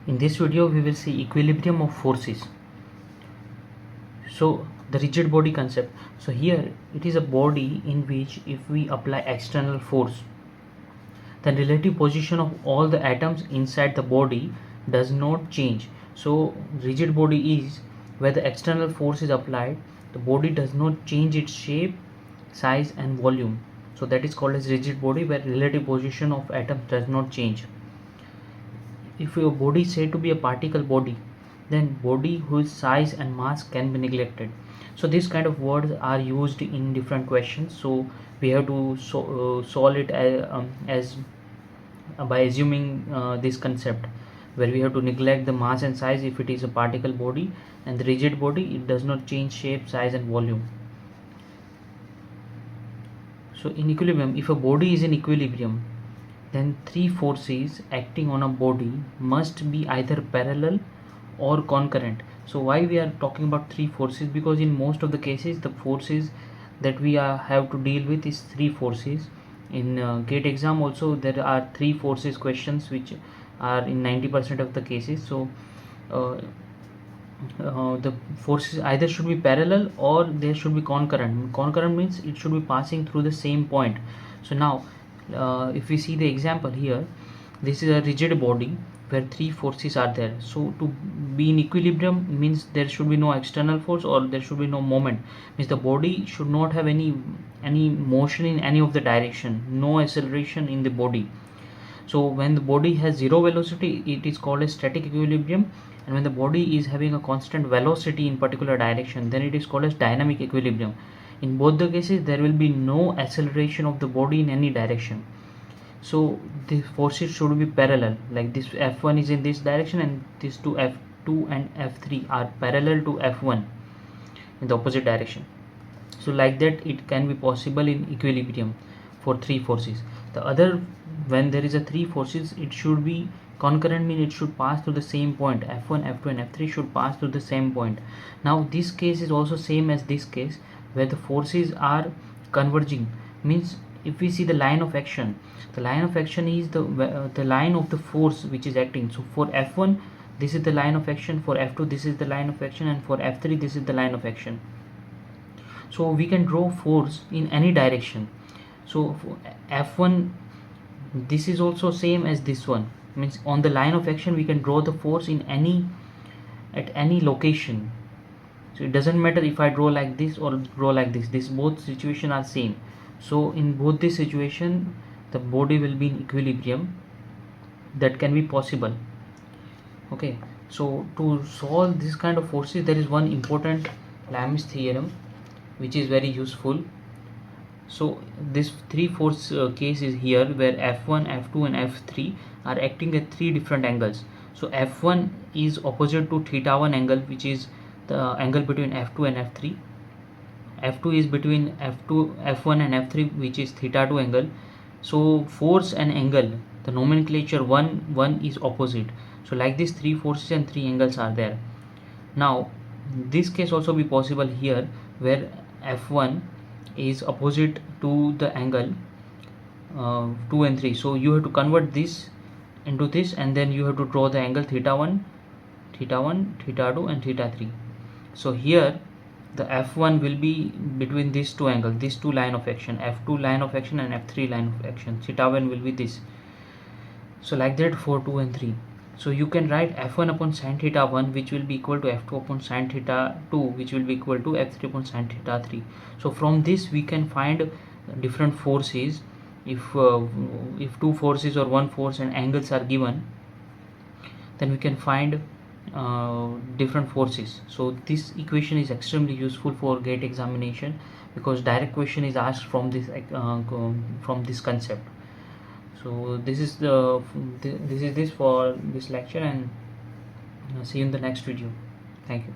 In this video we will see equilibrium of forces. So the rigid body concept. So here it is a body in which if we apply external force, the relative position of all the atoms inside the body does not change. So rigid body is where the external force is applied, the body does not change its shape, size and volume. So that is called as rigid body, where relative position of atoms does not change. If your body is said to be a particle body, then body whose size and mass can be neglected. So these kind of words are used in different questions, so we have to solve it as by assuming this concept, where we have to neglect the mass and size if it is a particle body, and the rigid body, it does not change shape, size and volume. So in equilibrium, if a body is in equilibrium, then three forces acting on a body must be either parallel or concurrent. So why we are talking about three forces? Because in most of the cases the forces that we have to deal with is three forces. In GATE exam also there are three forces questions, which are in 90% of the cases. So the forces either should be parallel or they should be concurrent. Concurrent means it should be passing through the same point. So now if we see the example here, this is a rigid body where three forces are there. So to be in equilibrium means there should be no external force or there should be no moment, means the body should not have any motion in any of the direction, no acceleration in the body. So when the body has zero velocity, it is called a static equilibrium, and when the body is having a constant velocity in particular direction, then it is called as dynamic equilibrium. In both the cases there will be no acceleration of the body in any direction. So the forces should be parallel, like this F1 is in this direction and these two F2 and F3 are parallel to F1 in the opposite direction. So like that it can be possible in equilibrium for three forces. The other, when there is a three forces, it should be concurrent, mean it should pass through the same point. F1, F2 and F3 should pass through the same point. Now this case is also same as this case, where the forces are converging, means if we see the line of action, the line of action is the line of the force which is acting. So for F1 this is the line of action, for F2 this is the line of action, and for F3 this is the line of action. So we can draw force in any direction. So for F1 this is also same as this one, means on the line of action we can draw the force in at any location. So it doesn't matter if I draw like this or draw like this both situation are same. So in both this situation the body will be in equilibrium. That can be possible. Okay, so to solve this kind of forces, there is one important Lami's theorem which is very useful. So this three force case is here, where F1, F2 and F3 are acting at three different angles. So F1 is opposite to theta 1 angle, which is the angle between F2 and F3. F2 is between F1 and F3, which is theta 2 angle. So force and angle, the nomenclature one is opposite. So like this three forces and three angles are there. Now this case also be possible here, where F1 is opposite to the angle 2 and 3. So you have to convert this into this, and then you have to draw the angle theta 1, theta 2 and theta 3. So here the F1 will be between these two angles, these two line of action, F2 line of action and F3 line of action. Theta 1 will be this. So like that for 2 and 3. So you can write F1 upon sin theta 1, which will be equal to F2 upon sin theta 2, which will be equal to F3 upon sin theta 3. So from this we can find different forces. If two forces or one force and angles are given, then we can find different forces. So this equation is extremely useful for GATE examination, because direct question is asked from this concept. So this is this for this lecture, and see you in the next video. Thank you.